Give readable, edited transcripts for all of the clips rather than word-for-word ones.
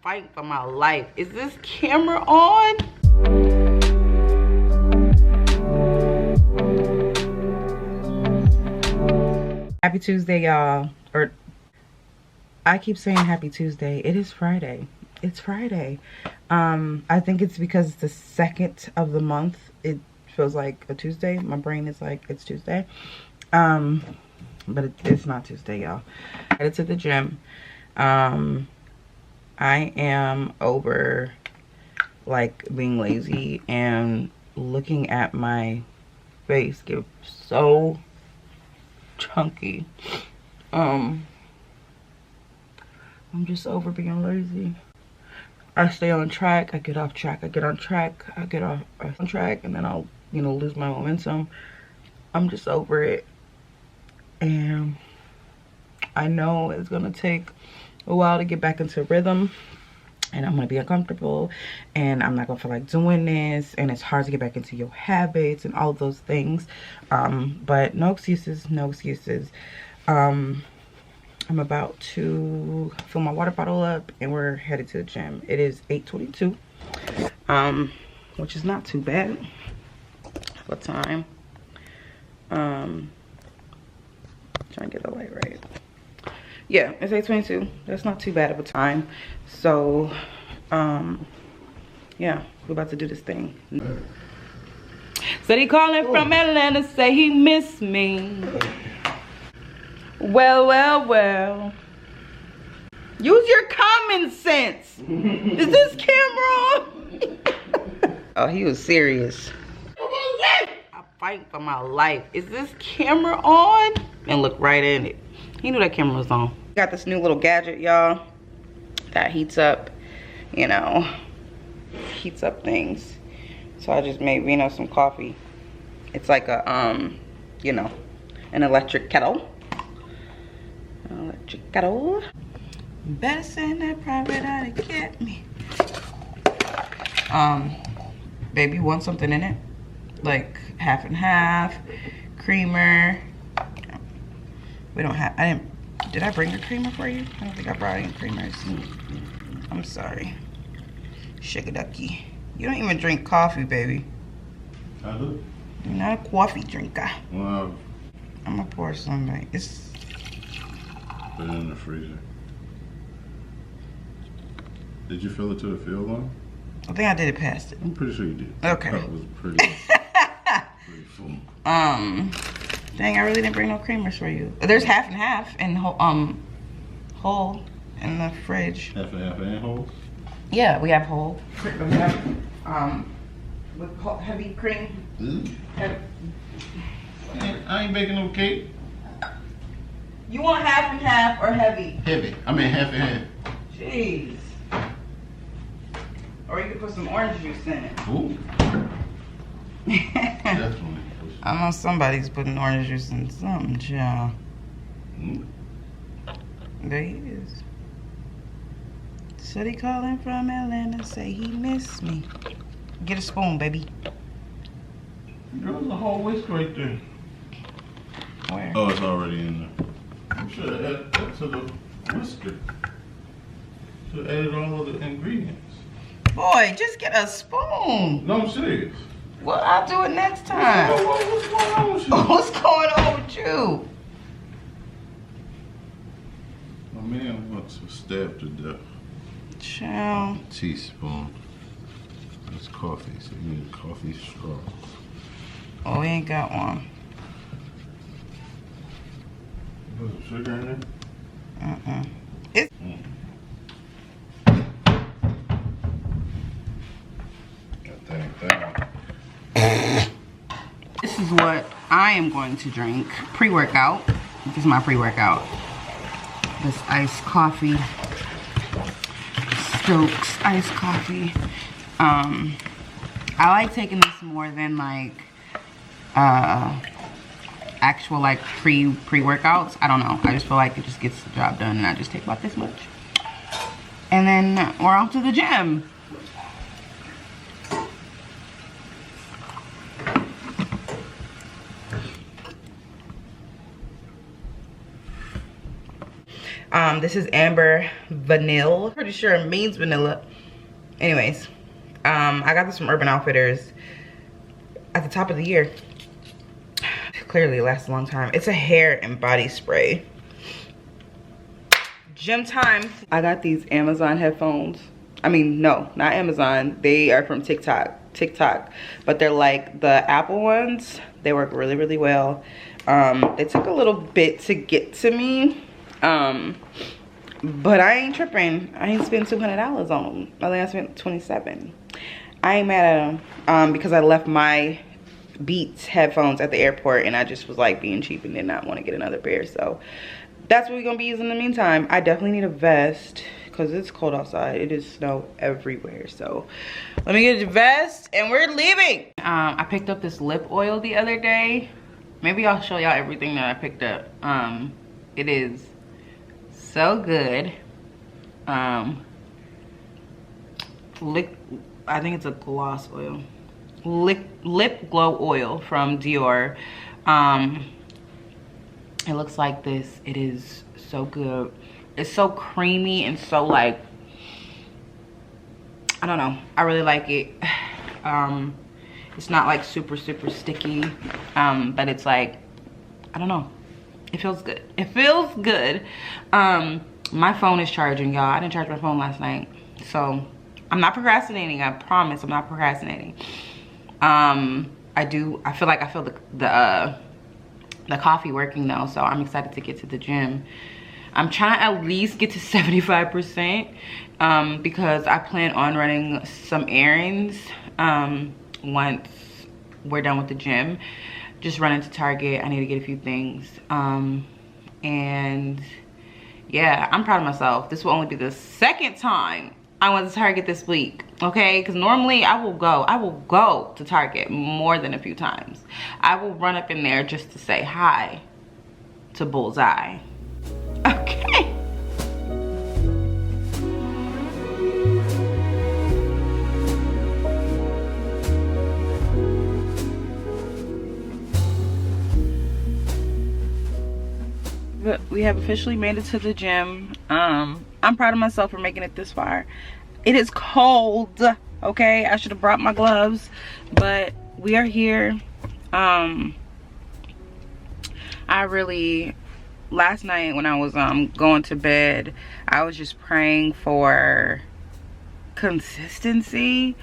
fighting for my life. Is this camera on? Happy Tuesday, y'all. Or I keep saying happy Tuesday. It is Friday. It's Friday. I think it's because it's the 2nd of the month. It feels like a Tuesday. My brain is like, it's Tuesday. But it's not Tuesday, y'all. I headed to the gym. I am over like being lazy and looking at my face get so chunky. I'm just over being lazy. I stay on track, I get off track, I get on track, I get off on track, and then I'll, you know, lose my momentum. I'm just over it. And I know it's gonna take a while to get back into rhythm, and I'm gonna be uncomfortable, and I'm not gonna feel like doing this, and it's hard to get back into your habits and all of those things. But no excuses, no excuses. I'm about to fill my water bottle up and we're headed to the gym. It is 8:22, which is not too bad. What time? Trying to get the light right. Yeah, it's 8:22. That's not too bad of a time. So, yeah, we're about to do this thing. Said he calling from Atlanta, say he missed me. Well, well, well. Use your common sense. Is this camera on? Oh, he was serious. I'm fighting for my life. Is this camera on? And look right in it. He knew that camera was on. Got this new little gadget, y'all, that heats up, you know, heats up things. So I just made Vino some coffee. It's like a, you know, an electric kettle. Electric kettle. Better send that private eye to get me. Baby, you want something in it? Like half and half, creamer. We don't have, did I bring a creamer for you? I don't think I brought any creamers. I'm sorry. Sugar ducky. You don't even drink coffee, baby. I do. You're not a coffee drinker. Well, I'm gonna pour some, like, it's... Put it in the freezer. Did you fill it to the fill line? I think I did it past it. I'm pretty sure you did. Okay. That was pretty, pretty full. Dang, I really didn't bring no creamers for you. There's half and half in whole in the fridge. Half and half and whole? Yeah, we have whole. We have with heavy cream. I ain't baking no cake. You want half and half or heavy? Heavy. I mean half and half. Jeez. Or you could put some orange juice in it. Ooh. Definitely. I know somebody's putting orange juice in something, child. There he is. Said he calling from Atlanta, say he missed me. Get a spoon, baby. There's a whole whisk right there. Where? Oh, it's already in there. I should have added that to the whisker. Should have added all of the ingredients. Boy, just get a spoon. No, I'm serious. Well, I'll do it next time. What's going on with you? What's going on with you? My man wants to stab to death. Child. Teaspoon. That's coffee, so you need a coffee straw. Oh, we ain't got one. Put some sugar in there? It's This is what I am going to drink. Pre-workout. This is my pre-workout. This iced coffee. Stokes iced coffee. I like taking this more than like actual like pre-workouts. I don't know. I just feel like it just gets the job done, and I just take about this much. And then we're off to the gym. This is Amber Vanilla. Pretty sure it means vanilla. Anyways, I got this from Urban Outfitters at the top of the year. Clearly it lasts a long time. It's a hair and body spray. Gym time. I got these Amazon headphones. I mean, no, not Amazon. They are from TikTok, but they're like the Apple ones. They work really, really well. They took a little bit to get to me, but I ain't tripping. I ain't spent $200 on them. I think I spent $27. I ain't mad at them because I left my Beats headphones at the airport and I just was like being cheap and did not want to get another pair. So that's what we're gonna be using in the meantime. I definitely need a vest because it's cold outside. It is snow everywhere. So let me get a vest and we're leaving. I picked up this lip oil the other day. Maybe I'll show y'all everything that I picked up. It is so good. I think it's a gloss oil. Lip glow oil from Dior. It looks like this. It is so good. It's so creamy and so like, I don't know, I really like it. It's not like super sticky, but it's like, I don't know, it feels good. It feels good. My phone is charging, y'all. I didn't charge my phone last night, so I'm not procrastinating. I promise I'm not procrastinating. I feel like I feel the coffee working though, so I'm excited to get to the gym. I'm trying to at least get to 75% because I plan on running some errands once we're done with the gym. Just running to Target. I need to get a few things. And yeah, I'm proud of myself. This will only be the second time I went to Target this week, okay? Because normally I will go to Target more than a few times. I will run up in there just to say hi to Bullseye, okay? But we have officially made it to the gym. I'm proud of myself for making it this far. It is cold, okay? I should have brought my gloves, but we are here. Last night when I was going to bed, I was just praying for consistency.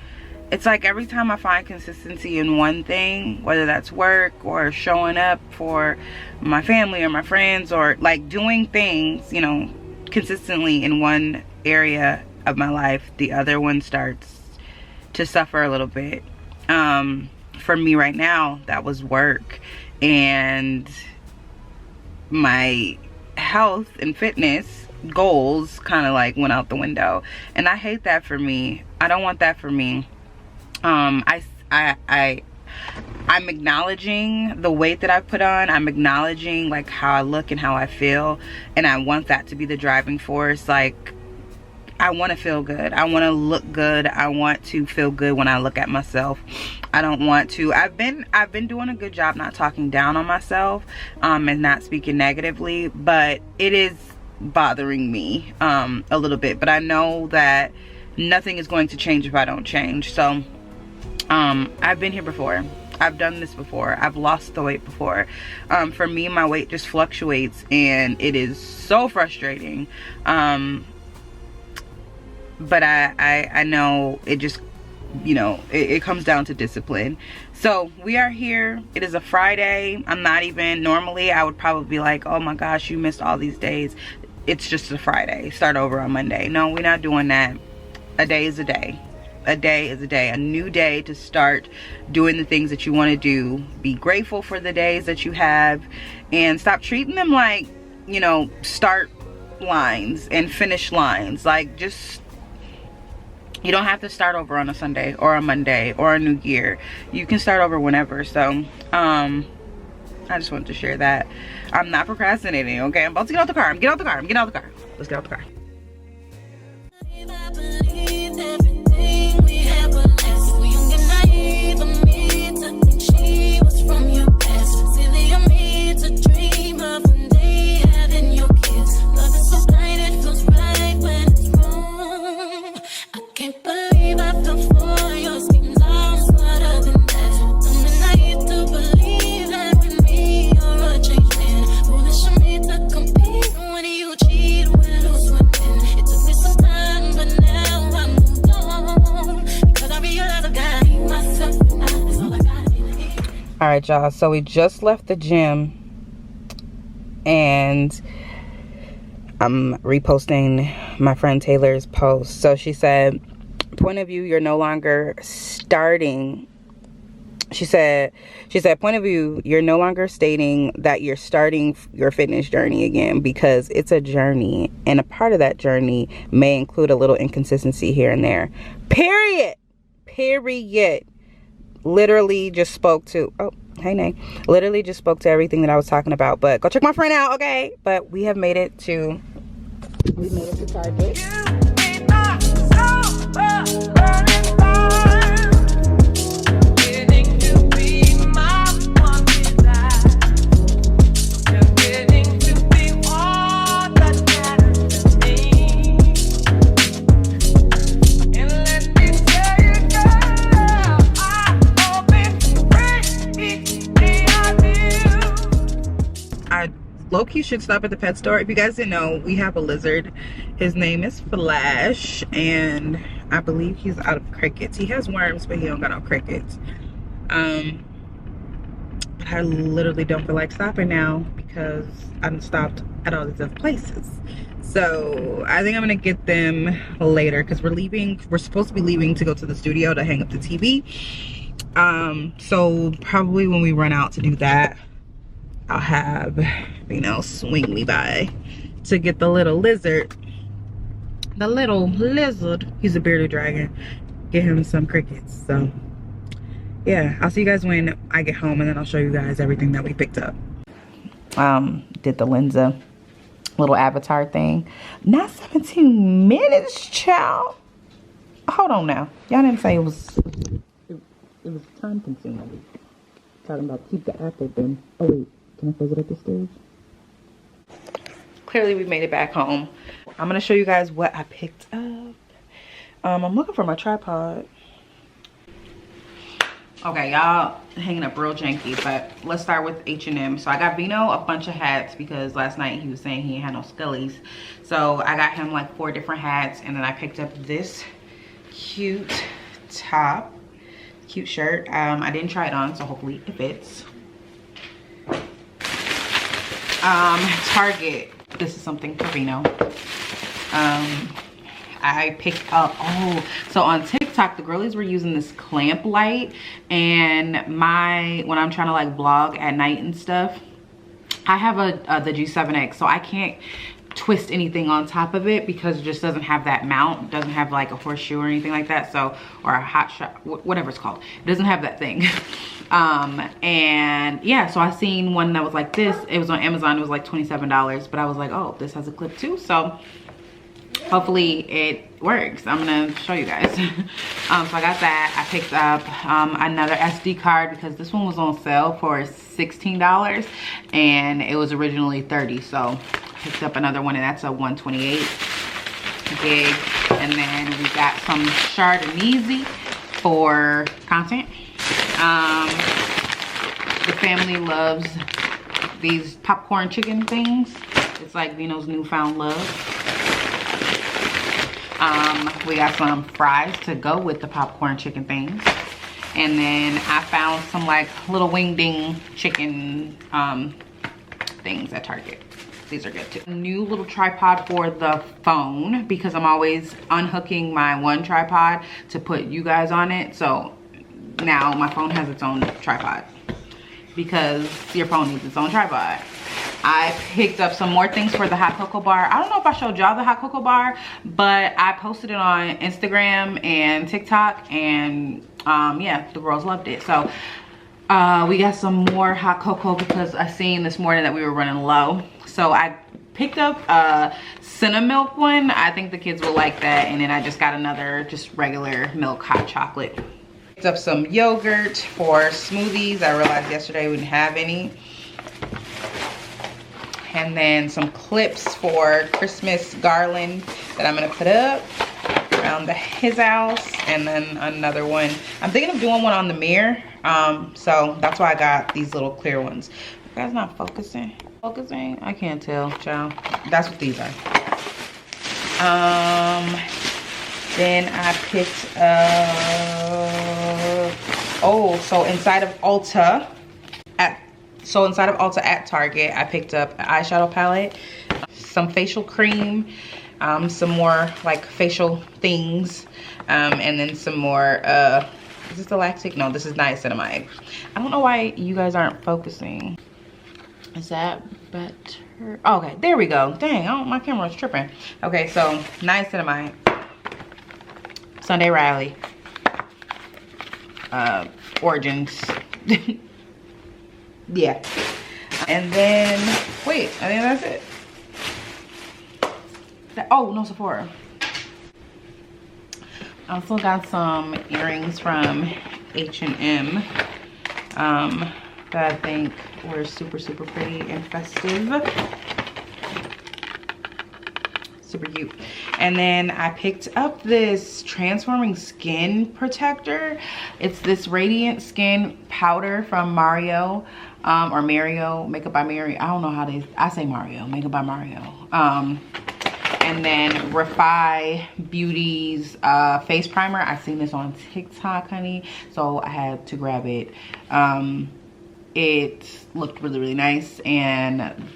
It's like every time I find consistency in one thing, whether that's work or showing up for my family or my friends or like doing things, you know, consistently in one area of my life, the other one starts to suffer a little bit. For me right now, that was work, and my health and fitness goals kind of like went out the window, and I hate that for me. I don't want that for me. I'm acknowledging the weight that I put on. I'm acknowledging like how I look and how I feel, and I want that to be the driving force. Like, I want to feel good. I want to look good. I want to feel good when I look at myself. I don't want to. I've been doing a good job not talking down on myself and not speaking negatively, but it is bothering me a little bit. But I know that nothing is going to change if I don't change. So I've been here before. I've done this before. I've lost the weight before. For me, my weight just fluctuates and it is so frustrating. But I know it just, you know, it comes down to discipline. So we are here. It is a Friday. I'm not even, normally I would probably be like, oh my gosh, you missed all these days. It's just a Friday. Start over on Monday. No, we're not doing that. A day is a day. A day is a day. A new day to start doing the things that you want to do. Be grateful for the days that you have and stop treating them like, you know, start lines and finish lines. Like, just, you don't have to start over on a Sunday or a Monday or a new year. You can start over whenever. So I just wanted to share that. I'm not procrastinating, okay? I'm about to get out the car. I'm getting out the car. I'm getting out the car. Let's get out the car. From your past, silly of me to dream of one day having your kids. Love is so blind. All right, y'all, so we just left the gym and I'm reposting my friend Taylor's post. So she said, point of view, you're no longer starting. She said, point of view, you're no longer stating that you're starting your fitness journey again, because it's a journey, and a part of that journey may include a little inconsistency here and there. Period. Literally just spoke to, oh, hey, Nay. Literally just spoke to everything that I was talking about, but go check my friend out, okay? But we have made it to Target. Low-key should stop at the pet store. If you guys didn't know, we have a lizard. His name is Flash, and I believe he's out of crickets. He has worms, but he don't got no crickets. I literally don't feel like stopping now because I done stopped at all these other places. So I think I'm gonna get them later because we're supposed to be leaving to go to the studio to hang up the TV. So probably when we run out to do that, I'll have, you know, swing me by to get the little lizard. The little lizard. He's a bearded dragon. Get him some crickets. So, yeah. I'll see you guys when I get home, and then I'll show you guys everything that we picked up. Did the Lenza little avatar thing. Not 17 minutes, child. Hold on now. Y'all didn't say it was time consuming. Talking about keep the app open. Oh, wait. Can I close it at this stage? Clearly we made it back home. I'm gonna show you guys what I picked up. I'm looking for my tripod. Okay, y'all hanging up real janky, but let's start with H&M. So I got Vino a bunch of hats because last night he was saying he had no scullies. So I got him like 4 different hats, and then I picked up this cute top, cute shirt. I didn't try it on, so hopefully it fits. Target, this is something for Vino. I picked up, so on TikTok the girlies were using this clamp light, and when I'm trying to like vlog at night and stuff, I have the G7X, so I can't twist anything on top of it because it just doesn't have that mount. It doesn't have like a horseshoe or anything like that, so, or a hot shot, whatever it's called. It doesn't have that thing. And yeah, so I seen one that was like this. It was on Amazon. It was like $27, but I was like, oh, this has a clip too, so hopefully it works. I'm gonna show you guys. So I got that. I picked up another SD card because this one was on sale for $16 and it was originally $30, so I picked up another one, and that's a 128 gig. And then we got some Chardonnay for content. The family loves these popcorn chicken things. It's like Vino's newfound love. We got some fries to go with the popcorn chicken things. And then I found some like little wing-ding chicken things at Target. These are good too. A new little tripod for the phone because I'm always unhooking my one tripod to put you guys on it. So now my phone has its own tripod because your phone needs its own tripod. I picked up some more things for the hot cocoa bar. I don't know if I showed y'all the hot cocoa bar, but I posted it on Instagram and TikTok, and yeah, the girls loved it. So we got some more hot cocoa because I seen this morning that we were running low. So I picked up a Cinnamilk one. I think the kids will like that. And then I just got another just regular milk hot chocolate. Picked up some yogurt for smoothies. I realized yesterday we didn't have any. And then some clips for Christmas garland that I'm gonna put up around his house. And then another one. I'm thinking of doing one on the mirror. So that's why I got these little clear ones. You guys not focusing? Focusing? I can't tell, child. That's what these are. Then I picked up, so inside of Ulta, So inside of Ulta at Target, I picked up an eyeshadow palette, some facial cream, some more like facial things, and then some more, is this the lactic? No, this is niacinamide. I don't know why you guys aren't focusing. Is that better? Oh, okay, there we go. Dang, oh, my camera's tripping. Okay, so niacinamide, Sunday Riley, Origins. Yeah. And then, wait, I think that's it. Oh, no, Sephora. I also got some earrings from H&M that I think were super, super pretty and festive. Super cute. And then I picked up this transforming skin protector. It's this radiant skin powder from Mario, or Mario, Makeup by Mario. I don't know how I say Mario, Makeup by Mario. And then Refi Beauty's face primer. I seen this on TikTok, honey, so I had to grab it. It looked really, really nice, and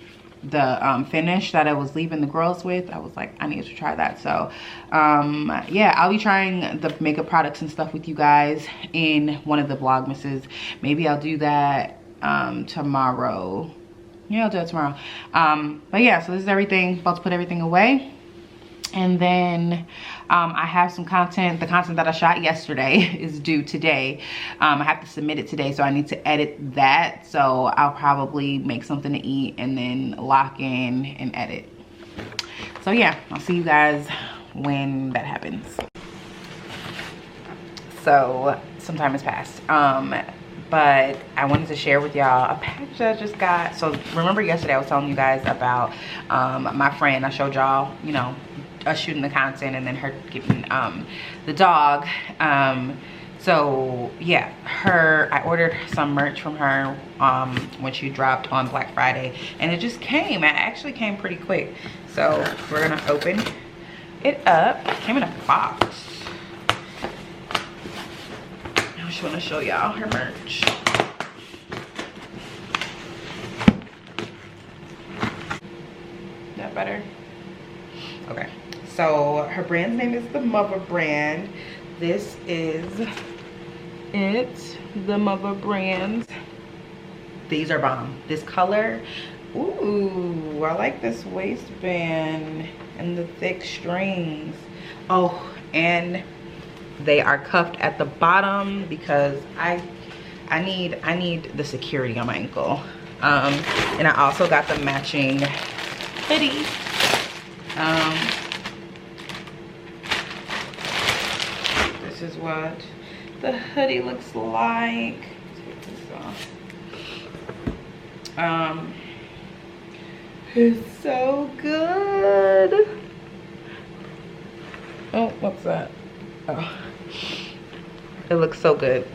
the finish that I was leaving the girls with, I was like, I need to try that. So yeah, I'll be trying the makeup products and stuff with you guys in one of the Vlogmases. Maybe I'll do that tomorrow. Yeah, I'll do it tomorrow. But yeah, so this is everything. About to put everything away. And then I have some content. The content that I shot yesterday is due today. I have to submit it today, so I need to edit that. So I'll probably make something to eat and then lock in and edit. So yeah, I'll see you guys when that happens. So some time has passed. But I wanted to share with y'all a package that I just got. So remember yesterday I was telling you guys about my friend. I showed y'all, you know, us shooting the content and then her getting the dog. So yeah, I ordered some merch from her when she dropped on Black Friday, and it just came. It actually came pretty quick. So we're gonna open it up. It came in a box. I just want to show y'all her merch. Is that better? Okay. So her brand's name is the Mother brand. This is it, the Mother brand. These are bomb. This color, ooh, I like this waistband and the thick strings. Oh, and they are cuffed at the bottom because I need the security on my ankle. And I also got the matching hoodie. This is what the hoodie looks like. Take this off. It's so good. Oh, what's that? Oh, it looks so good.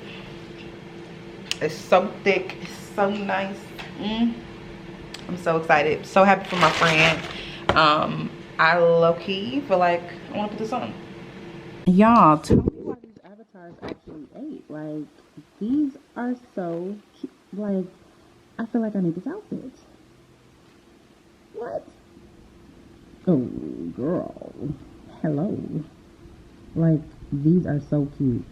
It's so thick. It's so nice. I'm so excited. So happy for my friend. I low-key feel like I want to put this on. Y'all, tell me why these avatars actually ate. Like, these are so cute. Like, I feel like I need this outfit. What? Oh, girl. Hello. Like, these are so cute.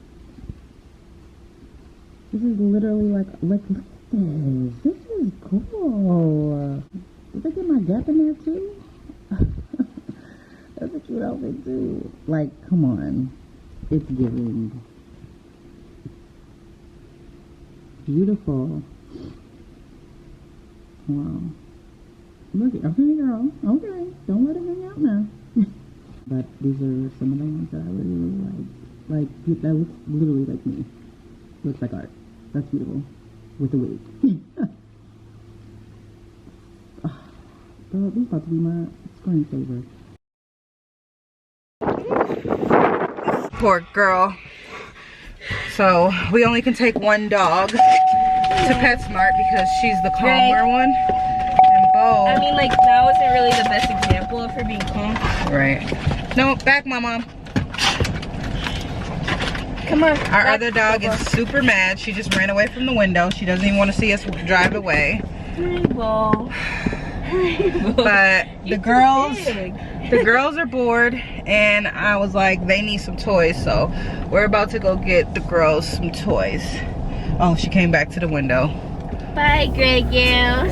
This is literally like look at this. This is cool. Did I get my gap in there too? That's a cute outfit too. Like, come on. It's giving. Beautiful. Wow. Look, okay, girl. Okay. Don't let it hang out now. But these are some of the ones that I really, really like. Like, that looks literally like me. Looks like art. That's beautiful. With the wig. Girl, this is about to be my screensaver. Poor girl. So, we only can take one dog to PetSmart because she's the calmer one. And Bo. I mean, like, that wasn't really the best example of her being calm. Right. No, back, Mama. Come on. Our other dog is super mad. She just ran away from the window. She doesn't even want to see us drive away. Rainbow. But the girls are bored, and I was like, they need some toys, so we're about to go get the girls some toys. Oh, she came back to the window. Bye, Grey Gills.